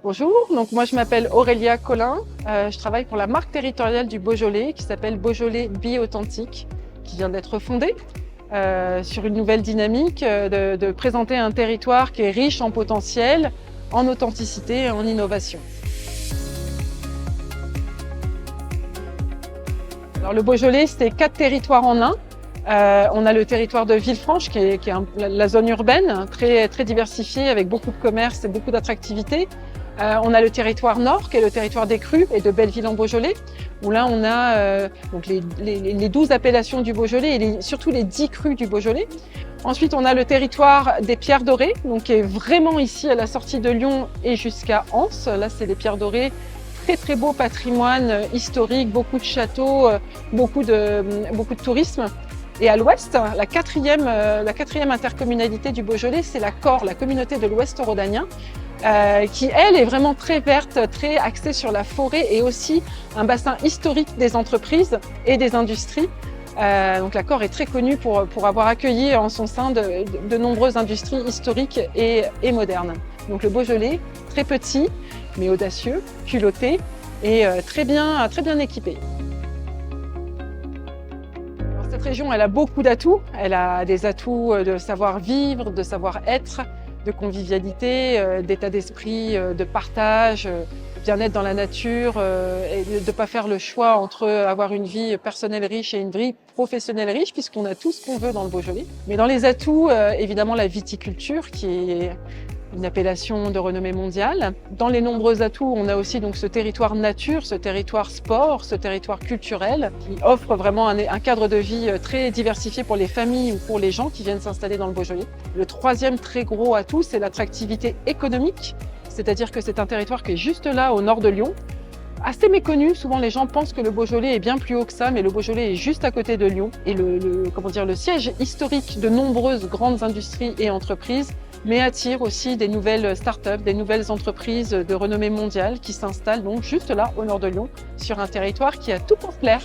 Bonjour, donc moi je m'appelle Aurélia Collin, je travaille pour la marque territoriale du Beaujolais qui s'appelle Beaujolais Bi-Authentique, qui vient d'être fondée sur une nouvelle dynamique de présenter un territoire qui est riche en potentiel, en authenticité et en innovation. Alors le Beaujolais, c'est 4 territoires en un. On a le territoire de Villefranche qui est la zone urbaine, très diversifiée avec beaucoup de commerce et beaucoup d'attractivité. On a le territoire nord qui est le territoire des crues et de Belleville-en-Beaujolais, où là on a donc les 12 appellations du Beaujolais et surtout les 10 crues du Beaujolais. Ensuite on a le territoire des pierres dorées, donc qui est vraiment ici à la sortie de Lyon et jusqu'à Anse. Là c'est les pierres dorées. Très beau patrimoine historique, beaucoup de châteaux, beaucoup de tourisme. Et à l'ouest, la quatrième intercommunalité du Beaujolais, c'est la COR, la communauté de l'Ouest rhodanien, qui elle est vraiment très verte, très axée sur la forêt et aussi un bassin historique des entreprises et des industries. Donc la COR est très connue pour avoir accueilli en son sein de nombreuses industries historiques et modernes. Donc le Beaujolais, très petit, mais audacieux, culotté et très bien équipé. Alors, cette région, elle a beaucoup d'atouts. Elle a des atouts de savoir-vivre, de savoir-être, de convivialité, d'état d'esprit, de partage, bien-être dans la nature et de ne pas faire le choix entre avoir une vie personnelle riche et une vie professionnelle riche, puisqu'on a tout ce qu'on veut dans le Beaujolais. Mais dans les atouts, évidemment la viticulture qui est une appellation de renommée mondiale. Dans les nombreux atouts, on a aussi donc ce territoire nature, ce territoire sport, ce territoire culturel qui offre vraiment un cadre de vie très diversifié pour les familles ou pour les gens qui viennent s'installer dans le Beaujolais. Le troisième très gros atout, c'est l'attractivité économique, c'est-à-dire que c'est un territoire qui est juste là au nord de Lyon, assez méconnu. Souvent les gens pensent que le Beaujolais est bien plus haut que ça, mais le Beaujolais est juste à côté de Lyon et le siège historique de nombreuses grandes industries et entreprises, mais attire aussi des nouvelles start-up, des nouvelles entreprises de renommée mondiale qui s'installent donc juste là au nord de Lyon sur un territoire qui a tout pour plaire.